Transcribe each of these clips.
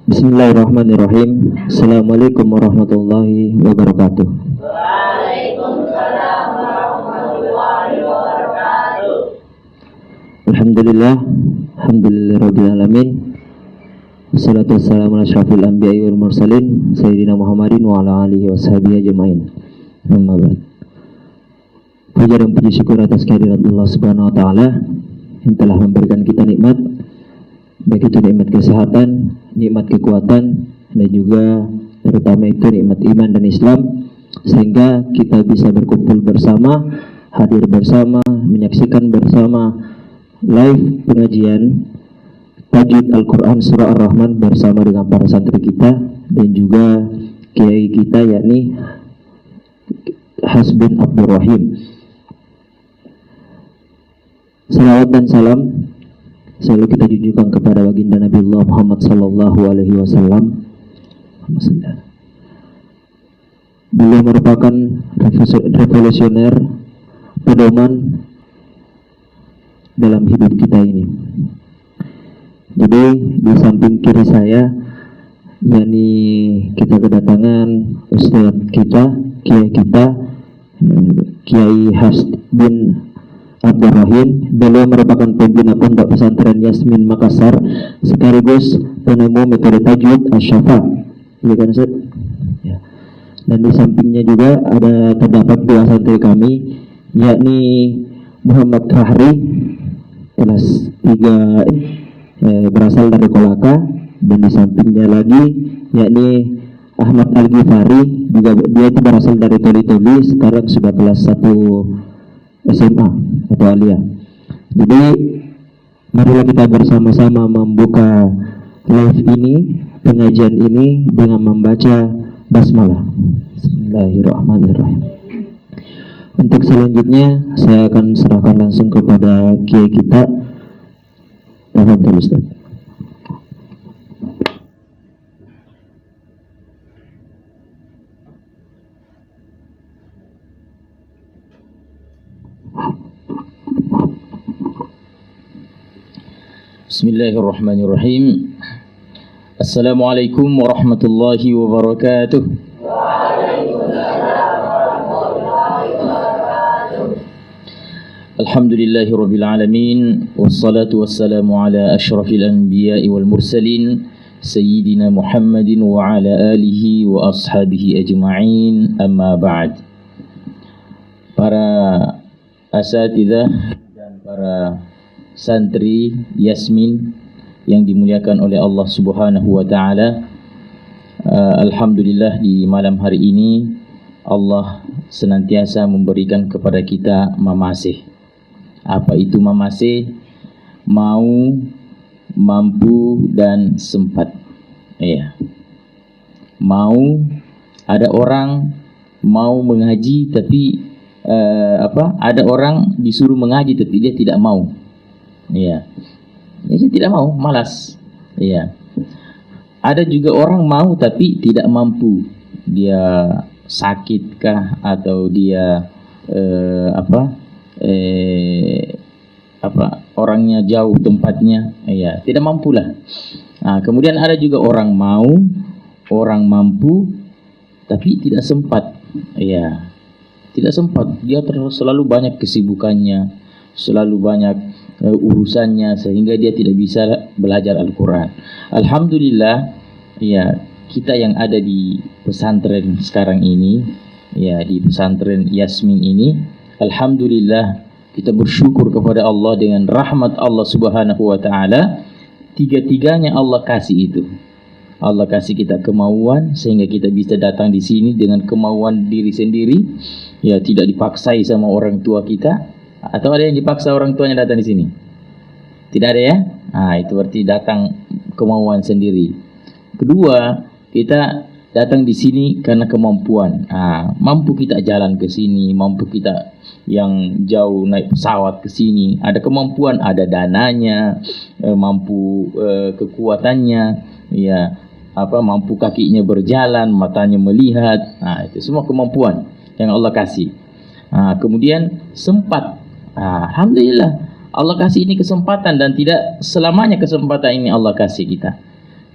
Bismillahirrahmanirrahim. Assalamualaikum warahmatullahi wabarakatuh. Waalaikumsalam warahmatullahi wabarakatuh. Alhamdulillah, alhamdulillahirabbil alamin. Wassalatu wassalamu ala asyrafil anbiya'i wal mursalin sayyidina Muhammadin wa ala alihi washabihi ajmain. Amma ba'd. Puja dan puji syukur atas kehadirat Allah Subhanahu wa taala yang telah memberikan kita nikmat, baik itu nikmat kesehatan, nikmat kekuatan, dan juga terutama itu nikmat iman dan Islam, sehingga kita bisa berkumpul bersama, hadir bersama, menyaksikan bersama live pengajian tajwid Al-Quran Surah Ar-Rahman bersama dengan para santri kita dan juga kiai kita, yakni Hasbin Abdul Rahim. Salawat dan salam selalu kita junjukkan kepada baginda Nabi Allah Muhammad sallallahu alaihi wasallam. Beliau merupakan revolusioner, pedoman dalam hidup kita ini. Jadi di samping kiri saya, yakni kita kedatangan Ustadz kita, Kiai kita, Kiai Hasbin Abdul Rahim. Beliau merupakan pembina pondok pesantren Yasmin Makassar sekaligus penemu metode tajwid Asy-Syafa. Iya kan Ustaz? Ya. Dan di sampingnya juga terdapat dua santri kami, yakni Muhammad Fahri kelas 3 berasal dari Kolaka, dan di sampingnya lagi yakni Ahmad Al-Ghifari, juga dia itu berasal dari Toli-Toli, sekarang sudah kelas 1 SMA atau Aliyah. Jadi marilah kita bersama-sama membuka live ini, pengajian ini dengan membaca basmalah. Bismillahirrahmanirrahim. Untuk selanjutnya saya akan serahkan langsung kepada kiai kita. Alhamdulillah Ustaz. Bismillahirrahmanirrahim. Assalamualaikum warahmatullahi wabarakatuh. Waalaikumsalam warahmatullahi wabarakatuh. Alhamdulillahirabbil alamin, wassalatu wassalamu ala asyrafil anbiya'i wal mursalin sayyidina Muhammadin wa ala alihi wa ashabihi ajma'in. Amma ba'd. Para asatidzah dan para santri Yasmin yang dimuliakan oleh Allah Subhanahu wa taala, alhamdulillah di malam hari ini Allah senantiasa memberikan kepada kita mamasih. Apa itu mamasih? Mau, mampu, dan sempat. Iya. Mau, ada orang mau mengaji tapi ada orang disuruh mengaji tapi dia tidak mau. Iya. Dia tidak mau, malas. Iya. Ada juga orang mau tapi tidak mampu. Dia sakitkah atau dia orangnya jauh tempatnya, iya, tidak mampulah. Nah, kemudian ada juga orang mau, orang mampu tapi tidak sempat. Iya. Tidak sempat. Dia selalu banyak kesibukannya, selalu banyak urusannya, sehingga dia tidak bisa belajar Al-Quran. Alhamdulillah, ya, kita yang ada di pesantren sekarang ini, ya, di pesantren Yasmin ini, alhamdulillah kita bersyukur kepada Allah dengan rahmat Allah Subhanahu wa taala. Tiga-tiganya Allah kasih itu. Allah kasih kita kemauan sehingga kita bisa datang di sini dengan kemauan diri sendiri, ya, tidak dipaksai sama orang tua kita. Atau ada yang dipaksa orang tuanya datang di sini? Tidak ada, ya? Itu berarti datang kemauan sendiri. Kedua, kita datang di sini karena kemampuan. Mampu kita jalan ke sini, mampu kita yang jauh naik pesawat ke sini. Ada kemampuan, ada dananya, mampu kekuatannya, ya, mampu kakinya berjalan, matanya melihat. Itu semua kemampuan yang Allah kasih. Kemudian sempat. Alhamdulillah Allah kasih ini kesempatan, dan tidak selamanya kesempatan ini Allah kasih kita.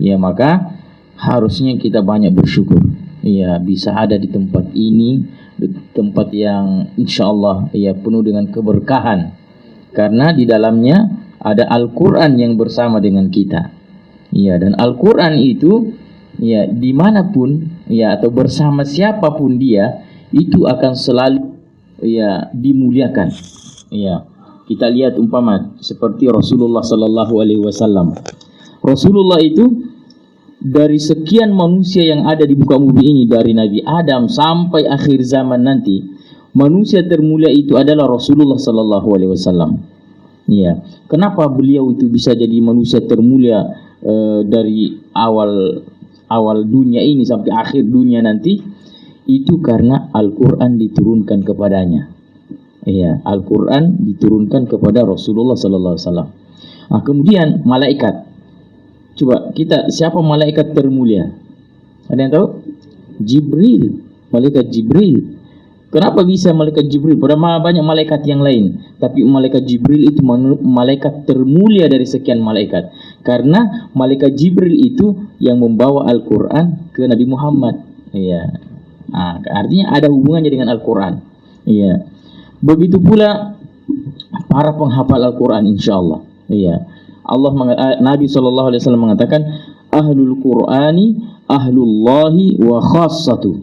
Ya, maka harusnya kita banyak bersyukur. Ya, bisa ada di tempat ini, di tempat yang insya Allah ya penuh dengan keberkahan. Karena di dalamnya ada Al-Quran yang bersama dengan kita. Ya, dan Al-Quran itu ya dimanapun ya atau bersama siapapun dia itu akan selalu ya dimuliakan. Ya, kita lihat umpama seperti Rasulullah Sallallahu Alaihi Wasallam. Rasulullah itu dari sekian manusia yang ada di muka bumi ini, dari Nabi Adam sampai akhir zaman nanti, manusia termulia itu adalah Rasulullah Sallallahu Alaihi Wasallam. Ya, kenapa beliau itu bisa jadi manusia termulia dari awal dunia ini sampai akhir dunia nanti? Itu karena Al-Quran diturunkan kepadanya. Ya, Al-Quran diturunkan kepada Rasulullah Sallallahu Alaihi Wasallam. Nah, kemudian malaikat. Coba kita, siapa malaikat termulia? Ada yang tahu? Jibril, malaikat Jibril. Kenapa bisa malaikat Jibril? Padahal banyak malaikat yang lain, tapi malaikat Jibril itu malaikat termulia dari sekian malaikat. Karena malaikat Jibril itu yang membawa Al-Quran ke Nabi Muhammad. Iya. Nah, artinya ada hubungannya dengan Al-Quran. Iya. Begitu pula para penghafal Al-Quran, insyaallah. Iya. Nabi SAW mengatakan, ahlul Qur'ani ahlullahi wa khassatu.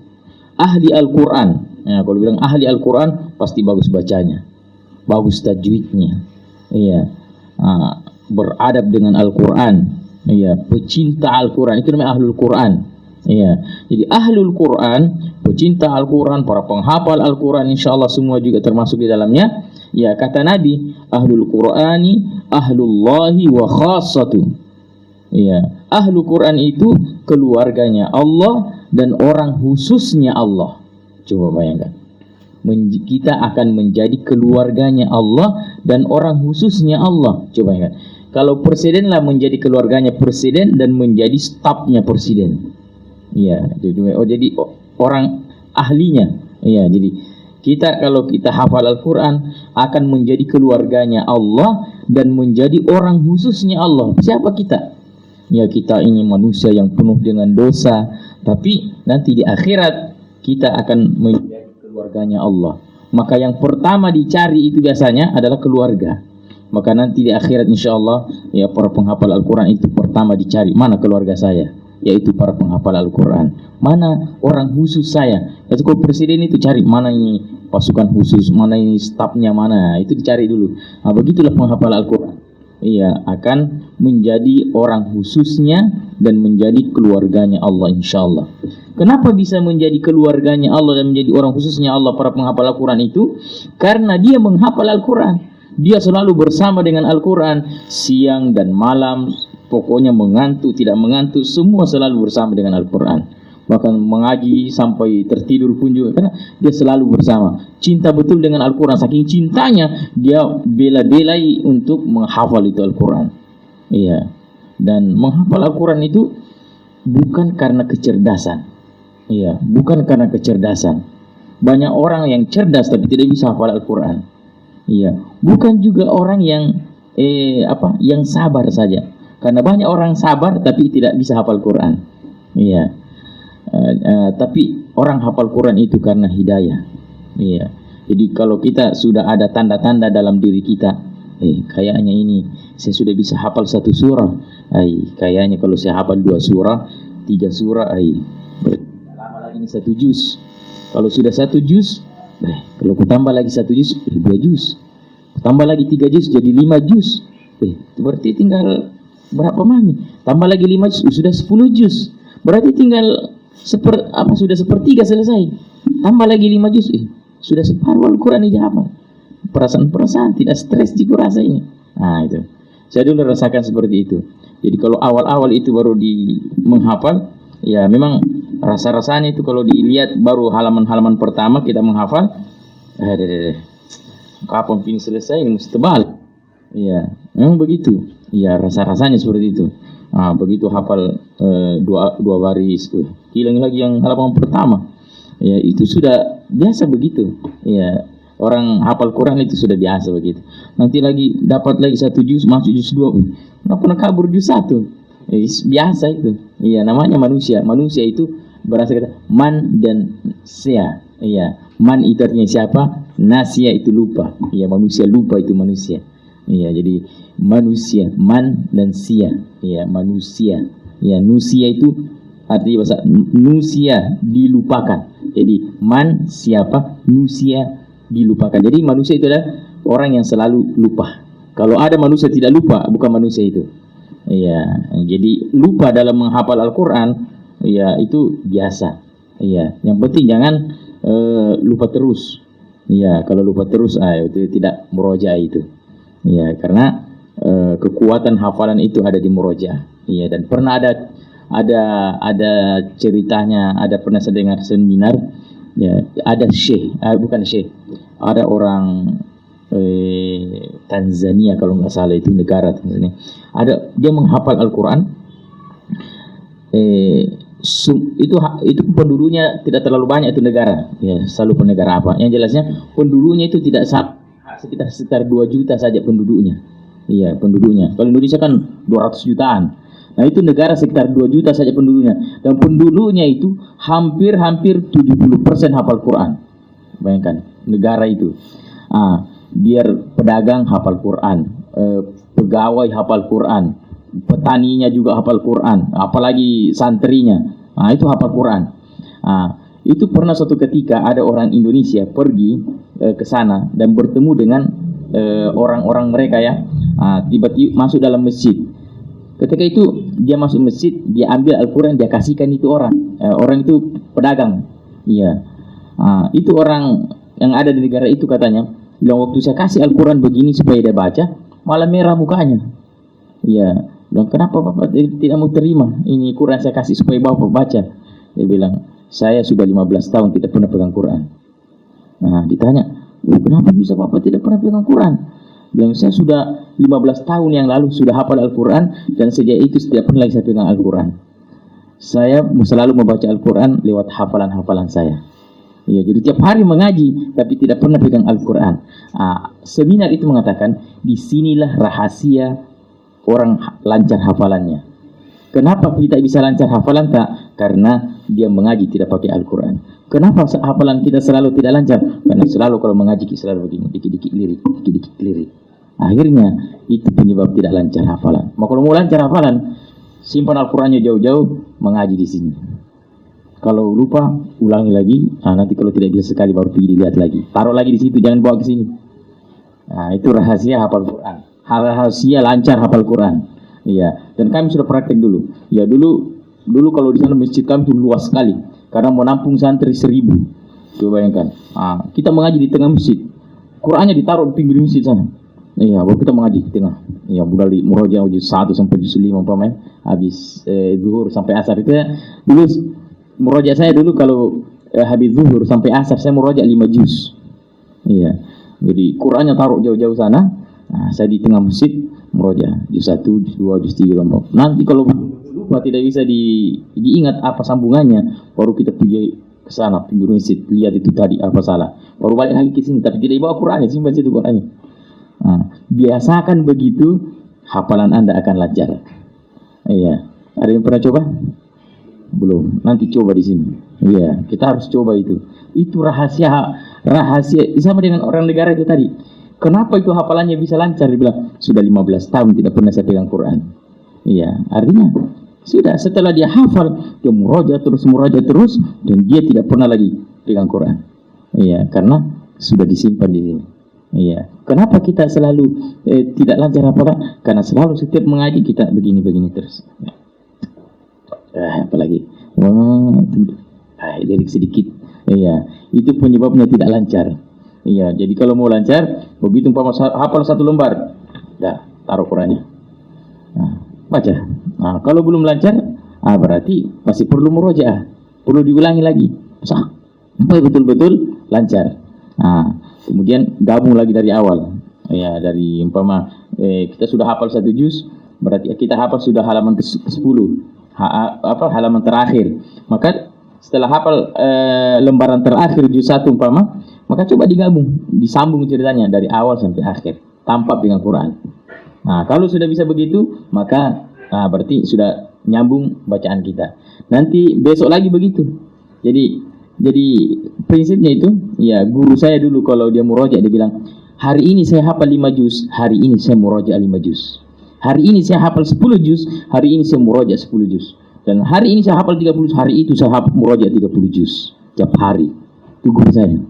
Ahli Al-Quran. Ya, kalau bilang ahli Al-Quran pasti bagus bacanya, bagus tajwidnya. Iya. Beradab dengan Al-Quran. Iya, pecinta Al-Quran itu namanya ahlul Quran. Iya. Jadi ahlul Quran, pecinta Al-Quran, para penghafal Al-Quran, insyaallah semua juga termasuk di dalamnya. Ya, kata Nabi, ahlul Qur'ani ahlullahi wa khassatu. Ya, ahlul Quran itu keluarganya Allah dan orang khususnya Allah. Coba bayangkan. Kita akan menjadi keluarganya Allah dan orang khususnya Allah. Coba bayangkan. Kalau presiden lah menjadi keluarganya presiden dan menjadi stafnya presiden. Ya, jadi orang ahlinya. Ya, jadi kalau kita hafal Al-Quran akan menjadi keluarganya Allah dan menjadi orang khususnya Allah. Siapa kita? Ya, kita ini manusia yang penuh dengan dosa, tapi nanti di akhirat kita akan menjadi keluarganya Allah. Maka yang pertama dicari itu biasanya adalah keluarga. Maka nanti di akhirat insyaallah ya para penghafal Al-Quran itu pertama dicari, mana keluarga saya? Yaitu para penghafal Al-Quran. Mana orang khusus saya? Yaitu kalau presiden itu cari mana ini pasukan khusus, mana ini stafnya, mana itu dicari dulu. Nah, begitulah penghafal Al-Quran. Iya, akan menjadi orang khususnya dan menjadi keluarganya Allah insyaallah. Kenapa bisa menjadi keluarganya Allah dan menjadi orang khususnya Allah para penghafal Al-Quran itu? Karena dia menghafal Al-Quran. Dia selalu bersama dengan Al-Quran siang dan malam. Pokoknya mengantuk, tidak mengantuk, semua selalu bersama dengan Al-Quran. Bahkan mengaji sampai tertidur pun juga, karena dia selalu bersama. Cinta betul dengan Al-Quran, saking cintanya dia bela-belai untuk menghafal itu Al-Quran. Iya. Dan menghafal Al-Quran itu bukan karena kecerdasan. Iya, bukan karena kecerdasan. Banyak orang yang cerdas tapi tidak bisa hafal Al-Quran. Iya, bukan juga orang yang yang sabar saja. Karena banyak orang sabar tapi tidak bisa hafal Quran. Iya. Tapi orang hafal Quran itu karena hidayah. Iya. Jadi kalau kita sudah ada tanda-tanda dalam diri kita, kayaknya ini saya sudah bisa hafal satu surah. Kayaknya kalau saya hafal 2 surah, 3 surah, lama lagi ini 1 juz. Kalau sudah 1 juz, kalau tambah lagi 1 juz, 2 juz. Tambah lagi 3 juz jadi 5 juz. Berarti tinggal berapa mami? Tambah lagi 5 juz sudah 10 juz. Berarti tinggal sudah 1/3 selesai. Tambah lagi 5 juz, sudah separuh Al-Quran dihafal. Perasaan tidak stres juga rasa ini. Nah, itu. Saya dulu rasakan seperti itu. Jadi kalau awal-awal itu baru menghafal, ya memang rasa-rasanya itu kalau dilihat baru halaman-halaman pertama kita menghafal, kapan ini selesai ini mesti tebal. Iya, memang begitu. Iya, rasa-rasanya seperti itu. Nah, begitu hafal 2 baris, hilang lagi yang halaman pertama. Ya, itu sudah biasa begitu. Ya, orang hafal Quran itu sudah biasa begitu. Nanti lagi dapat lagi 1 juz, masuk juz 2. Kenapa kabur juz 1? Biasa itu. Iya, namanya manusia. Manusia itu berasal kata man dan sia. Iya, man itu artinya siapa? Nasia itu lupa. Iya, manusia lupa itu manusia. Iya, jadi manusia, man dan sia. Iya, manusia. Iya, nusia itu artinya bahasa nusia dilupakan. Jadi man siapa? Nusia dilupakan. Jadi manusia itu adalah orang yang selalu lupa. Kalau ada manusia tidak lupa, bukan manusia itu. Iya, jadi lupa dalam menghafal Al-Quran, ya itu biasa. Iya, yang penting jangan lupa terus. Iya, kalau lupa terus, itu tidak murojaah itu. Iya, karena kekuatan hafalan itu ada di murojaah. Iya, dan pernah ada ceritanya, ada pernah saya dengar seminar. Ya, ada bukan syekh, ada orang Tanzania kalau nggak salah, itu negara Tanzania. Dia menghafal Al-Quran. Itu penduduknya tidak terlalu banyak itu negara. Ya, selalu negara apa? Yang jelasnya penduduknya itu tidak sekitar 2 juta saja penduduknya. Iya, penduduknya. Kalau Indonesia kan 200 jutaan. Nah, itu negara sekitar 2 juta saja penduduknya. Dan penduduknya itu hampir 70% hafal Quran. Bayangkan, negara itu. Biar pedagang hafal Quran, pegawai hafal Quran, petaninya juga hafal Quran, apalagi santrinya. Itu hafal Quran. Itu pernah suatu ketika ada orang Indonesia pergi ke sana dan bertemu dengan orang-orang mereka ya. Tiba-tiba masuk dalam masjid. Ketika itu dia masuk masjid, dia ambil Al-Quran, dia kasihkan itu orang. Orang itu pedagang. Iya. Itu orang yang ada di negara itu katanya, bilang waktu saya kasih Al-Quran begini supaya dia baca, malah merah mukanya. Iya. Bilang, kenapa Bapak tidak mau terima? Ini Quran saya kasih supaya Bapak baca. Dia bilang, saya sudah 15 tahun tidak pernah pegang Quran. Nah, ditanya, kenapa bisa Bapak tidak pernah pegang Quran? Bilang, saya sudah 15 tahun yang lalu sudah hafal Al-Quran, dan sejak itu tidak pernah lagi saya pegang Al-Quran. Saya selalu membaca Al-Quran lewat hafalan-hafalan saya. Ya, jadi tiap hari mengaji tapi tidak pernah pegang Al-Quran. Seminar itu mengatakan, disinilah rahasia orang lancar hafalannya. Kenapa kita bisa lancar hafalan? Karena dia mengaji tidak pakai Al-Quran. Kenapa hafalan kita selalu tidak lancar? Karena selalu kalau mengaji kita selalu begini, dikit-dikit lirik. Akhirnya itu penyebab tidak lancar hafalan. Kalau mau lancar hafalan, simpan Al-Qurannya jauh-jauh, mengaji di sini. Kalau lupa, ulangi lagi. Nanti kalau tidak bisa sekali baru pergi dilihat lagi. Taruh lagi di situ, jangan bawa ke sini. Itu rahasia hafal Quran. Rahasia lancar hafal Quran. Iya. Dan kami sudah praktek dulu. Ya dulu kalau di sana masjid kami itu luas sekali, karena menampung santri 1000. Coba bayangkan. Kita mengaji di tengah masjid. Qurannya ditaruh di pinggir masjid sana. Iya, baru kita mengaji di tengah. Iya, mulai murojaah juz 1 sampai juz 5 umpamanya. Habis zuhur sampai asar itu dulu. Murojaah saya dulu kalau habis zuhur sampai asar saya murojaah 5 juz. Iya. Jadi Qurannya taruh jauh-jauh sana. Saya di tengah masjid murojaah juz 1, juz 2, juz 3. Nanti kalau lupa tidak bisa diingat apa sambungannya, baru kita pergi ke sana pinggir masjid, lihat itu tadi apa salah. Baru balik lagi ke sini, tapi tidak dibawa Qurannya, simpan situ Qurannya. Biasakan begitu, hafalan Anda akan lancar. Iya. Ada yang pernah coba? Belum. Nanti coba di sini. Iya, kita harus coba itu. Itu rahasia sama dengan orang negara itu tadi. Kenapa itu hafalannya bisa lancar? Dia bilang, sudah 15 tahun tidak pernah saya pegang Quran. Iya, artinya sudah setelah dia hafal, dia murojaah terus, dan dia tidak pernah lagi pegang Quran. Iya, karena sudah disimpan di sini. Iya. Kenapa kita selalu tidak lancar hafalan? Karena selalu setiap mengaji kita begini terus. Apalagi lirik sedikit. Iya, itu penyebabnya tidak lancar. Iya, jadi kalau mau lancar, begitu umpama hafal 1 lembar, taruh Qurannya, baca. Kalau belum lancar, berarti masih perlu murojaah, perlu diulangi lagi sampai betul-betul lancar. Kemudian gabung lagi dari awal. Ya, dari umpama kita sudah hafal 1 juz, berarti kita hafal sudah halaman ke-10. Halaman terakhir. Maka setelah hafal lembaran terakhir juz 1 umpama, maka coba digabung, disambung ceritanya dari awal sampai akhir, tampak dengan Quran. Kalau sudah bisa begitu, maka Berarti sudah nyambung bacaan kita. Nanti besok lagi begitu. Jadi prinsipnya itu, ya guru saya dulu kalau dia murojaah dia bilang, hari ini saya hafal 5 juz, hari ini saya murojaah 5 juz. Hari ini saya hafal 10 juz, hari ini saya murojaah 10 juz. Dan hari ini saya hafal 30, hari itu saya hafal murojaah 30 juz tiap hari. Itu guru saya.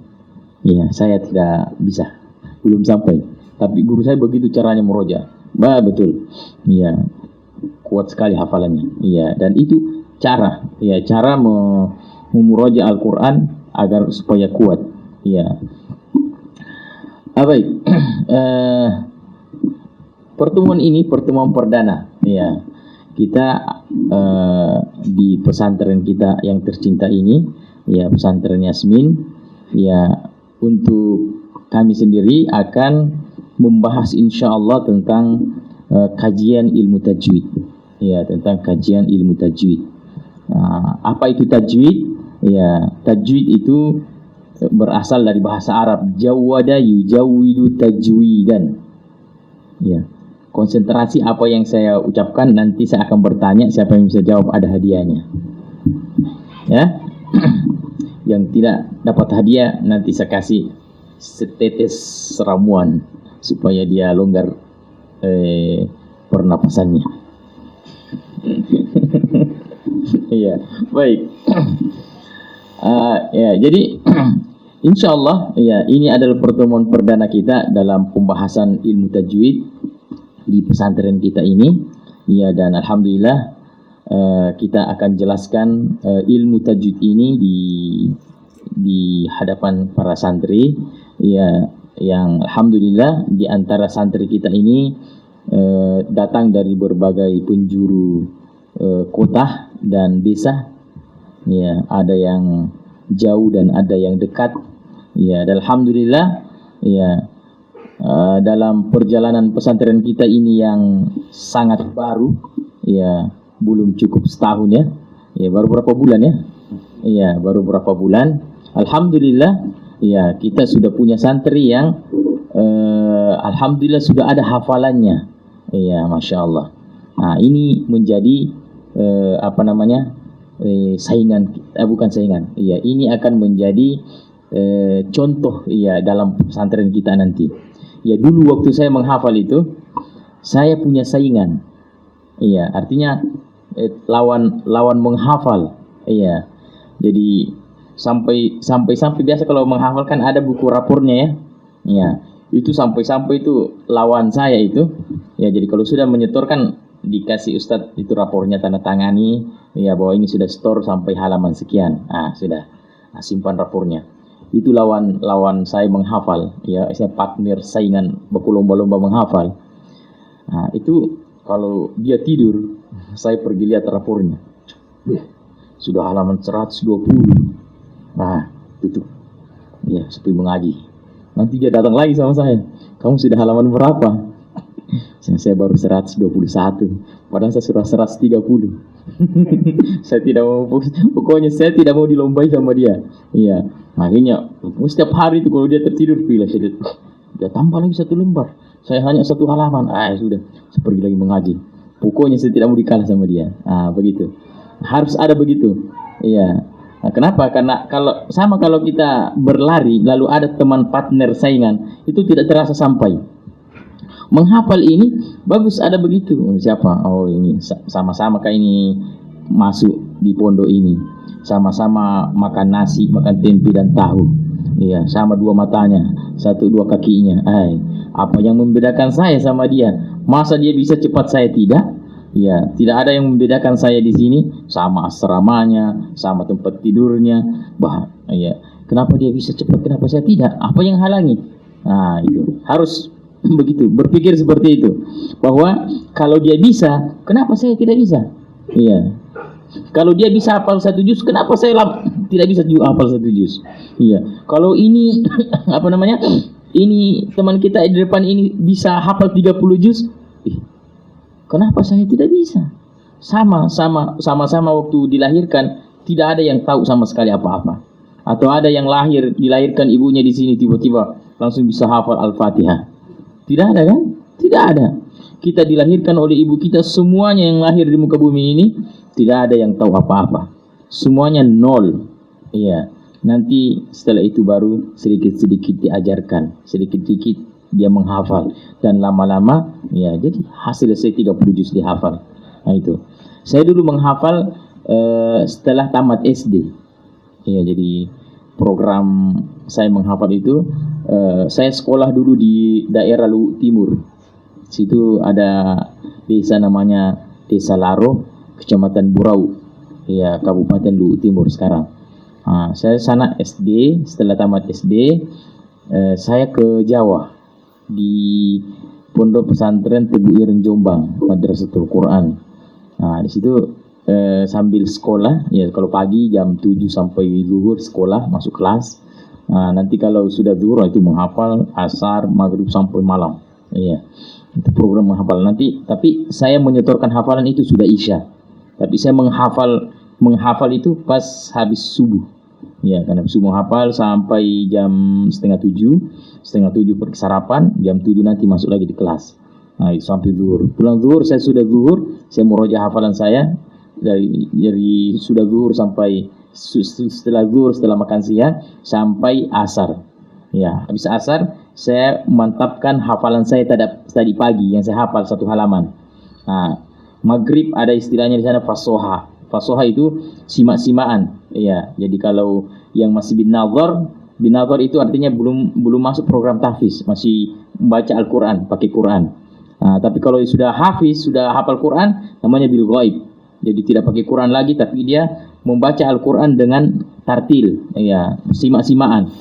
Ya, saya tidak bisa, belum sampai. Tapi guru saya begitu caranya murojaah. Betul. Ya, kuat sekali hafalannya. Ya, dan itu cara memurojaah Al-Quran agar supaya kuat. Ya. Baik. Pertemuan ini pertemuan perdana. Ya. Kita di pesantren kita yang tercinta ini, ya pesantren Yasmin, ya untuk kami sendiri akan membahas insyaallah tentang kajian ilmu tajwid. Ya, tentang kajian ilmu tajwid. Apa itu tajwid? Ya, tajwid itu berasal dari bahasa Arab, jawwada yujawwidu tajwidan. Ya. Konsentrasi apa yang saya ucapkan, nanti saya akan bertanya, siapa yang bisa jawab ada hadiahnya. Ya. Yang tidak dapat hadiah nanti saya kasih setetes ramuan supaya dia longgar pernapasannya. Iya, baik. Ya, jadi insyaallah ya ini adalah pertemuan perdana kita dalam pembahasan ilmu tajwid di pesantren kita ini. Ya, dan alhamdulillah kita akan jelaskan ilmu tajwid ini di hadapan para santri, ya, yang alhamdulillah di antara santri kita ini datang dari berbagai penjuru kota dan desa. Ya, ada yang jauh dan ada yang dekat. Ya, dan alhamdulillah ya dalam perjalanan pesantren kita ini yang sangat baru, ya belum cukup setahun ya. Ya, baru berapa bulan ya? Ya, baru berapa bulan. Alhamdulillah ya kita sudah punya santri yang alhamdulillah sudah ada hafalannya. Ya, Masya Allah. Nah, ini menjadi saingan, bukan saingan. Iya, ini akan menjadi contoh ya dalam pesantren kita nanti. Ya, dulu waktu saya menghafal itu, saya punya saingan. Iya, artinya lawan menghafal. Iya. Jadi sampai biasa kalau menghafal kan ada buku rapornya ya. Iya. Itu sampai itu lawan saya itu. Ya, jadi kalau sudah menyetorkan dikasih Ustadz itu rapornya tanda tangani, ya bahwa ini sudah store sampai halaman sekian. Sudah. Simpan rapornya. Itu lawan saya menghafal, ya saya partner saingan baku lomba-lomba menghafal. Itu kalau dia tidur, saya pergi lihat rapornya. Sudah halaman 120. Tutup. Ya, sepi mengaji. Nanti dia datang lagi sama saya. Kamu sudah halaman berapa? Saya baru 121. Padahal saya sudah 130. Saya tidak mau, pokoknya saya tidak mau dilombai sama dia. Iya. Akhirnya setiap hari itu kalau dia tertidur pilih saya dia tambah lagi 1 lembar. Saya hanya 1 halaman. Sudah, saya pergi lagi mengaji. Pokoknya saya tidak mau dikalah sama dia. Begitu. Harus ada begitu. Iya. Kenapa? Karena kalau kita berlari lalu ada teman partner saingan, itu tidak terasa sampai. Menghafal ini bagus ada begitu. Siapa? Oh, ini sama-sama kayak ini masuk di pondok ini. Sama-sama makan nasi, makan tempe dan tahu. Iya, sama 2 matanya, 1 2 kakinya. Apa yang membedakan saya sama dia? Masa dia bisa cepat saya tidak? Ya, tidak ada yang membedakan saya di sini. Sama asramanya, sama tempat tidurnya. Ya, kenapa dia bisa cepat? Kenapa saya tidak? Apa yang halangi? Itu harus begitu, berpikir seperti itu. Bahwa kalau dia bisa, kenapa saya tidak bisa? Iya. Kalau dia bisa hafal 1 juz, kenapa saya tidak bisa juga hafal 1 juz? Iya. Kalau ini ini teman kita di depan ini bisa hafal 30 juz, kenapa saya tidak bisa? Sama-sama waktu dilahirkan tidak ada yang tahu sama sekali apa-apa. Atau ada yang dilahirkan ibunya di sini tiba-tiba langsung bisa hafal Al-Fatihah. Tidak ada kan? Tidak ada. kita dilahirkan oleh ibu kita, semuanya yang lahir di muka bumi ini tidak ada yang tahu apa-apa. Semuanya nol. Iya. Nanti setelah itu baru sedikit-sedikit diajarkan, sedikit-sedikit dia menghafal, dan lama-lama ya jadi hasil saya 30 juz dihafal. Nah itu. Saya dulu menghafal setelah tamat SD. Ya, jadi program saya menghafal itu saya sekolah dulu di daerah Luwu Timur. Situ ada desa namanya Desa Laro, Kecamatan Burau. Ya, Kabupaten Luwu Timur sekarang. Saya sana SD, setelah tamat SD saya ke Jawa di Pondok Pesantren Tebu Ireng Jombang, Madrasatul Quran. Di situ sambil sekolah, ya kalau pagi jam 7 sampai zuhur sekolah, masuk kelas. Nanti kalau sudah zuhur itu menghafal asar, maghrib sampai malam. Iya. Itu program menghafal nanti, tapi saya menyetorkan hafalan itu sudah isya. Tapi saya menghafal itu pas habis subuh. Ya, karena subuh menghafal sampai jam setengah tujuh pergi sarapan, jam 7 nanti masuk lagi di kelas. Itu sampai zuhur. Pulang zuhur, saya sudah zuhur, saya murojaah hafalan saya dari sudah zuhur sampai setelah zuhur, setelah makan siang sampai asar. Ya, habis asar saya mantapkan hafalan saya tadi pagi yang saya hafal satu halaman. Maghrib ada istilahnya di sana fasoha. Fasoha itu simak-simaan. Ya, jadi kalau yang masih bin nazar itu artinya belum masuk program tahfiz, masih membaca Al-Quran, pakai Quran. Tapi kalau sudah hafiz, sudah hafal Quran, namanya bil ghaib. Jadi tidak pakai Quran lagi, tapi dia membaca Al-Quran dengan tartil, ya, simak-simaan.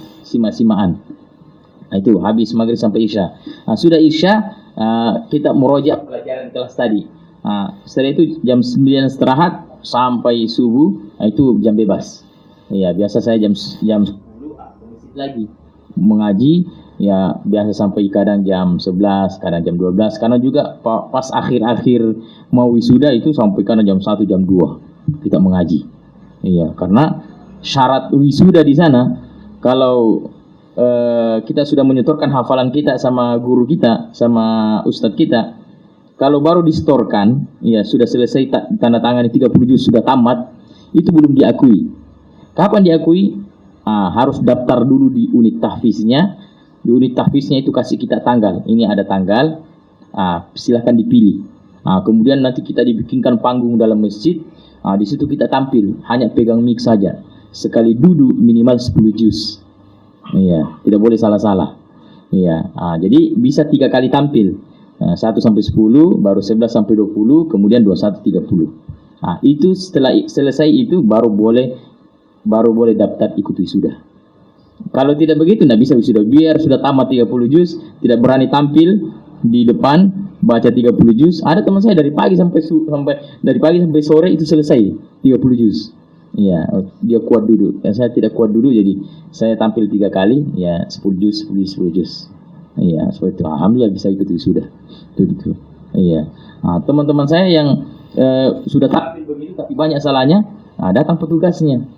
Itu habis maghrib sampai isya. Sudah isya, kita murojaah pelajaran kelas tadi. Setelah itu jam 9 istirahat sampai subuh, itu jam bebas. Ya, biasa saya jam 10 ke masjid lagi mengaji. Ya, biasa sampai kadang jam 11, kadang jam 12. Karena juga pas akhir-akhir mau wisuda itu sampai kadang jam 1, jam 2 kita mengaji. Iya, karena syarat wisuda di sana kalau kita sudah menyetorkan hafalan kita sama guru kita, sama ustadz kita, kalau baru distorkan, ya sudah selesai tanda tangan 30 juz sudah tamat, itu belum diakui. Kapan diakui? Harus daftar dulu di unit tahfiznya. Di unit tahfiznya itu kasih kita tanggal. Ini ada tanggal, silahkan dipilih. Kemudian nanti kita dibikinkan panggung dalam masjid. Di situ kita tampil, hanya pegang mic saja. Sekali duduk minimal 10 juz. Iya, tidak boleh salah-salah. Iya, jadi bisa 3 kali tampil. 1 sampai 10, baru 11 sampai 20, kemudian 21 30. Itu setelah selesai itu baru boleh daftar ikut wisuda. Kalau tidak begitu tidak bisa wisuda. Biar sudah tamat 30 juz, tidak berani tampil di depan baca 30 juz. Ada teman saya dari pagi sampai sore itu selesai 30 juz. Iya, dia kuat duduk. Saya tidak kuat duduk, jadi saya tampil 3 kali, ya 10 juz. Iya, seperti itu. Alhamdulillah bisa ikut wisuda. Itu. Iya. Teman-teman saya yang sudah tampil begitu tapi banyak salahnya, datang petugasnya.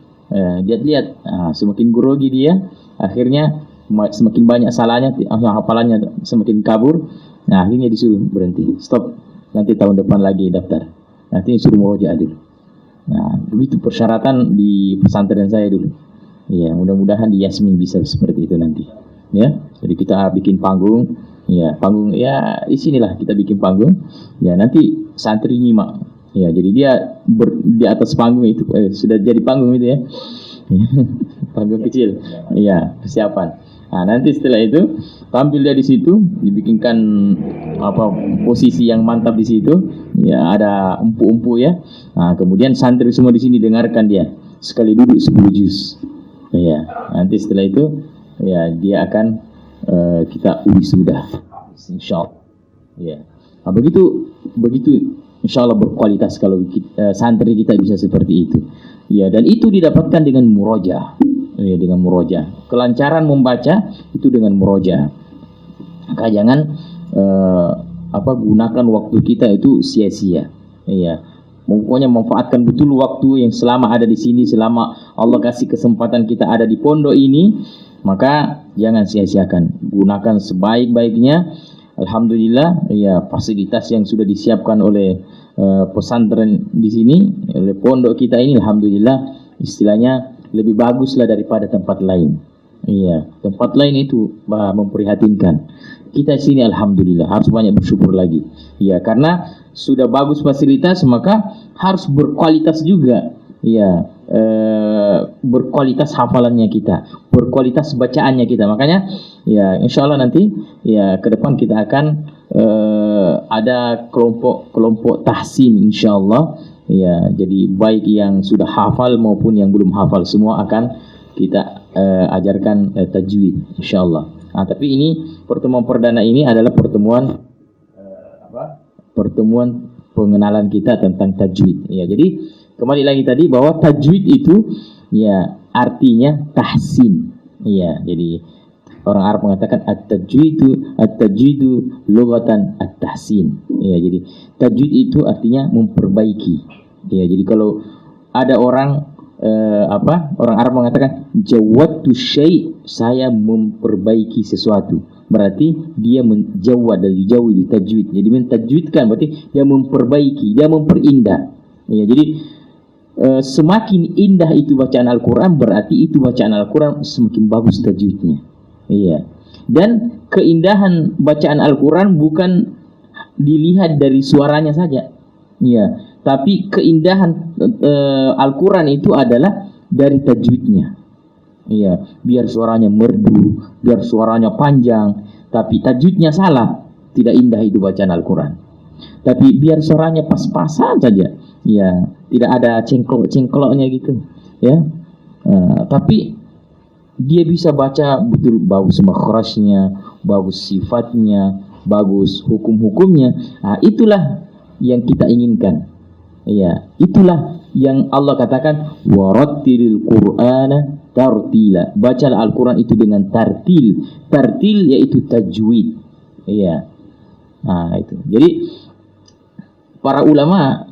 Dia lihat, semakin grogi dia, akhirnya semakin banyak salahnya, hafalannya semakin kabur. Akhirnya disuruh berhenti, stop. Nanti tahun depan lagi daftar. Nanti suruh murojaah dulu. Begitu persyaratan di pesantren saya dulu. Iya, mudah-mudahan di Yasmin bisa seperti itu nanti. Ya, jadi kita bikin panggung, ya panggung, ya di sinilah kita bikin panggung, ya nanti santri nyimak, ya jadi dia di atas panggung itu sudah jadi panggung itu ya, panggung kecil, ya persiapan. Nanti setelah itu tampil dia di situ, dibikinkan posisi yang mantap di situ, ya ada empu-empu ya. Kemudian santri semua di sini dengarkan dia, sekali duduk 10 juz, ya nanti setelah itu ya dia akan kita wisuda insyaallah. Ya. Begitu insyaallah berkualitas kalau santri kita bisa seperti itu. Ya, dan itu didapatkan dengan murojaah. Ya, dengan murojaah. Kelancaran membaca itu dengan murojaah. Maka jangan gunakan waktu kita itu sia-sia. Ya. Pokoknya manfaatkan betul waktu yang selama ada di sini, selama Allah kasih kesempatan kita ada di pondok ini, maka jangan sia-siakan. Gunakan sebaik-baiknya. alhamdulillah ya fasilitas yang sudah disiapkan oleh pesantren di sini, oleh pondok kita ini, alhamdulillah istilahnya lebih baguslah daripada tempat lain. Iya, tempat lain itu memprihatinkan. Kita sini alhamdulillah harus banyak bersyukur lagi. Iya, karena sudah bagus fasilitas maka harus berkualitas juga. Iya, berkualitas hafalannya kita, berkualitas bacaannya kita. Makanya ya insyaallah nanti ya ke depan kita akan ada kelompok tahsin insyaallah. Ya, jadi baik yang sudah hafal maupun yang belum hafal semua akan kita ajarkan tajwid insyaallah. Nah, tapi ini pertemuan perdana ini adalah pertemuan pertemuan pengenalan kita tentang tajwid. Ya, jadi kembali lagi tadi bahwa tajwid itu ya artinya tahsin. Ya, jadi orang Arab mengatakan at-tajwidu lughatan at-tahsin. Ya, jadi tajwid itu artinya memperbaiki. Ya, jadi kalau ada orang orang Arab mengatakan jawwadtu syai', saya memperbaiki sesuatu, berarti dia menjawad dari jauh di tajwid. Jadi mentajwidkan berarti dia memperbaiki, dia memperindah. Ya, jadi semakin indah itu bacaan Al-Quran, berarti itu bacaan Al-Quran semakin bagus tajwidnya. Iya. Dan keindahan bacaan Al-Quran bukan dilihat dari suaranya saja. Iya. Tapi keindahan Al-Quran itu adalah dari tajwidnya. Iya. Biar suaranya merdu, biar suaranya panjang, tapi tajwidnya salah, tidak indah itu bacaan Al-Quran. Tapi biar suaranya pas-pasan saja, ya, tidak ada cengklok-cengkloknya gitu, ya. Tapi dia bisa baca betul, bagus makhrajnya, bagus sifatnya, bagus hukum-hukumnya. Nah, itulah yang kita inginkan. Ya, itulah yang Allah katakan warattilil Qur'ana tartila. Bacalah Al-Quran itu dengan tartil. Tartil yaitu tajwid. Iya. Nah, itu. Jadi para ulama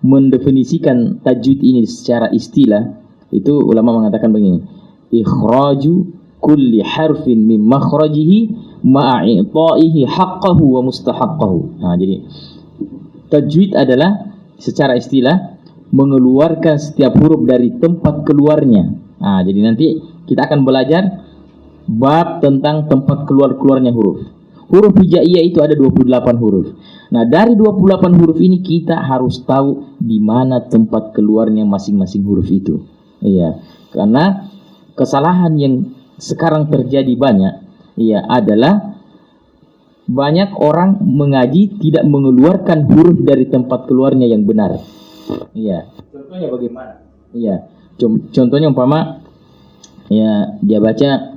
mendefinisikan tajwid ini secara istilah. Itu ulama mengatakan begini, ikhraju kulli harfin min makhrajihi ma'i'ta'ihi haqqahu wa mustahaqqahu. Nah, jadi tajwid adalah secara istilah mengeluarkan setiap huruf dari tempat keluarnya. Nah, jadi nanti kita akan belajar bab tentang tempat keluarnya huruf. Huruf hijaiyah itu ada 28 huruf. Nah, dari 28 huruf ini kita harus tahu di mana tempat keluarnya masing-masing huruf itu. Iya, karena kesalahan yang sekarang terjadi banyak, iya, adalah banyak orang mengaji tidak mengeluarkan huruf dari tempat keluarnya yang benar. Iya. Contohnya bagaimana? Iya. Contohnya umpama, ya dia baca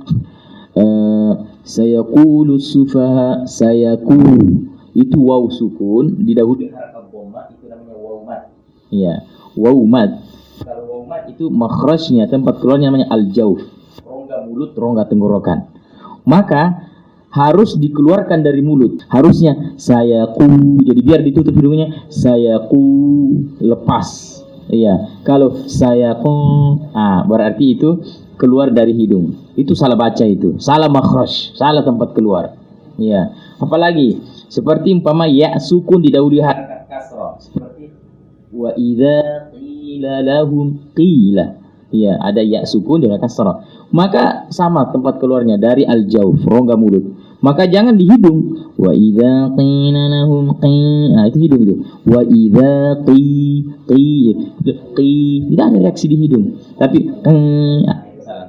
sayaqulu sufaha, sayaqulu itu waw sukun didahului harakat dhamma, itu namanya waw mad. Iya, waw mad. Kalau waw mad itu makhrajnya, tempat keluarnya namanya al-jawf, rongga mulut, rongga tenggorokan. Maka harus dikeluarkan dari mulut. Harusnya sayaqu, jadi biar ditutup hidungnya, sayaqu, lepas. Iya, kalau sayaqu, berarti itu keluar dari hidung. Itu salah baca, itu salah makhraj, salah tempat keluar. Iya, apalagi seperti umpama ya sukun didahului harakat kasrah, seperti wa idza qila lahum qila. Iya, ada ya sukun dengan kasrah. Maka sama tempat keluarnya dari al-jawf, rongga mulut. Maka jangan di hidung. Wa idza qila lahum qila. Itu hidung itu. Wa idza qi. Tidak ada reaksi di hidung. Tapi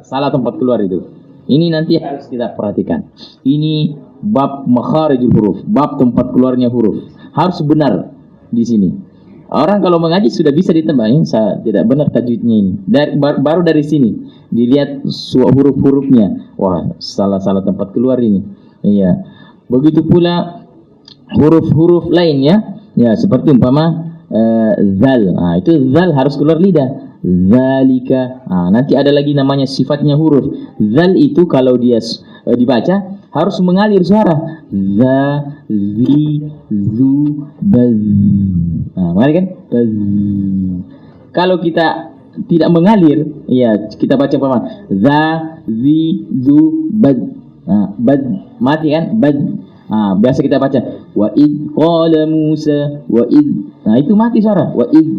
salah tempat keluar itu. Ini nanti harus kita perhatikan. Ini bab makharijul huruf, bab tempat keluarnya huruf. Harus benar di sini. Orang kalau mengaji sudah bisa ditebak, saya tidak benar tajwidnya ini. Baru dari sini dilihat huruf-hurufnya. Wah, salah tempat keluar ini. Iya. Begitu pula huruf-huruf lainnya, ya seperti umpama zal. Nah, itu zal harus keluar lidah. Zalika. Nanti ada lagi namanya sifatnya huruf. Zal itu kalau dia dibaca harus mengalir suara. Za, zi, zu, baz. Mengalir kan? Baz. Kalau kita tidak mengalir, ya kita baca umpama za, zi, zu, baz. Bad mati kan? Bad. Biasa kita baca wa id qala Musa wa id. Itu mati suara. Wa id.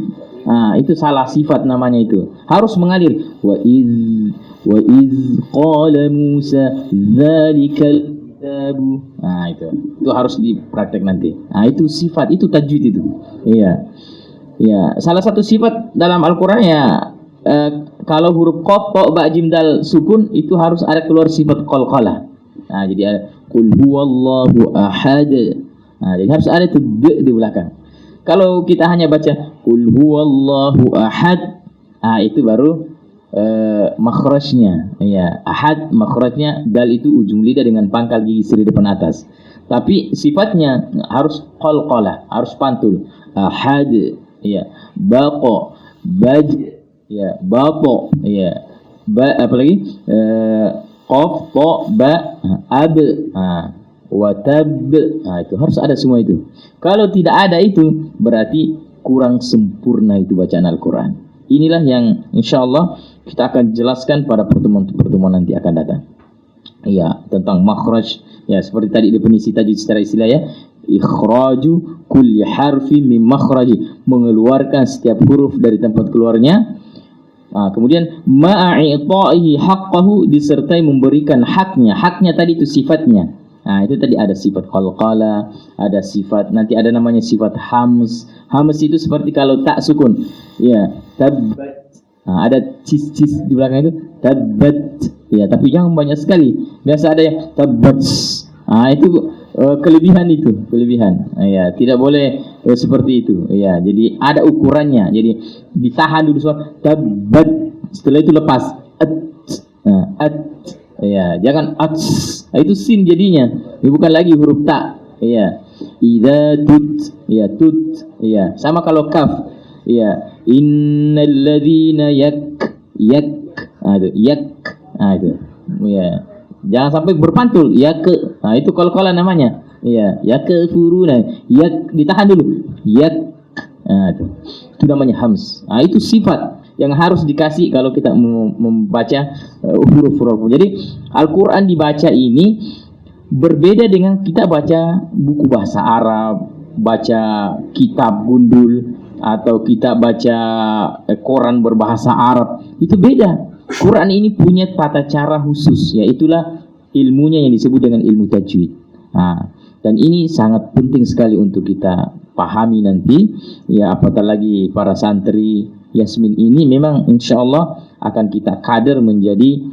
Itu salah sifat namanya itu. Harus mengalir. Wa id qala Musa dzalikal kitabu. Itu harus dipraktek nanti. Itu sifat, itu tajwid itu. Iya. Ya, salah satu sifat dalam Al-Qur'an ya kalau huruf qaf, ta, ba, jim, dal sukun itu harus ada keluar sifat qalqalah. Jadi ada qul huwallahu ahad. Jadi harus ada itu d di belakang. Kalau kita hanya baca qul huwallahu ahad, itu baru makhrajnya. Ya, ahad makhrajnya dal itu ujung lidah dengan pangkal gigi seri depan atas. Tapi sifatnya harus qalqalah, harus pantul. Ahad, ya, baqa, baj, ya, bapo, ya, apa lagi? Qaf, ta, ba, ab, wa tab. Itu harus ada semua itu. Kalau tidak ada itu berarti kurang sempurna itu bacaan Al-Qur'an. Inilah yang insyaallah kita akan jelaskan pada pertemuan nanti akan datang. Ya, tentang makhraj. Ya, seperti tadi definisi tajwid secara istilah ya. Ikhraju kulli harfin min makhraji, mengeluarkan setiap huruf dari tempat keluarnya. Kemudian ma'a'ita'ihi haqqahu, disertai memberikan haknya. Haknya tadi itu sifatnya. Itu tadi ada sifat qalqala, ada sifat, nanti ada namanya sifat hams. Hams itu seperti kalau tak sukun. Ya, tabbat. Ada cis-cis di belakang itu tabbat. Ya, tapi jangan banyak sekali. Biasa ada yang tabbat. Itu kelebihan itu, kelebihan. Ya, tidak boleh seperti itu. Ya, jadi ada ukurannya. Jadi ditahan dulu suara tabbat. Setelah itu lepas at. Ya, jangan at. Itu sin jadinya. Ini bukan lagi huruf ta. Ya. Idza tut. Ya, tut. Ya, sama kalau kaf. Ya, innal ladzina itu yak. Itu. Ya. Jangan sampai berpantul. Yak. Itu qalqalah namanya. Ya, yakfuruna. Yak, ditahan dulu. Yak. Itu namanya hams. Itu sifat yang harus dikasih kalau kita membaca huruf-huruf. Jadi Al-Qur'an dibaca ini berbeda dengan kita baca buku bahasa Arab, baca kitab gundul, atau kita baca koran berbahasa Arab. Itu beda. Quran ini punya tata cara khusus, yaitulah ilmunya yang disebut dengan ilmu tajwid. Dan ini sangat penting sekali untuk kita pahami nanti. Ya, apatah lagi para santri Yasmin ini memang insya Allah akan kita kader menjadi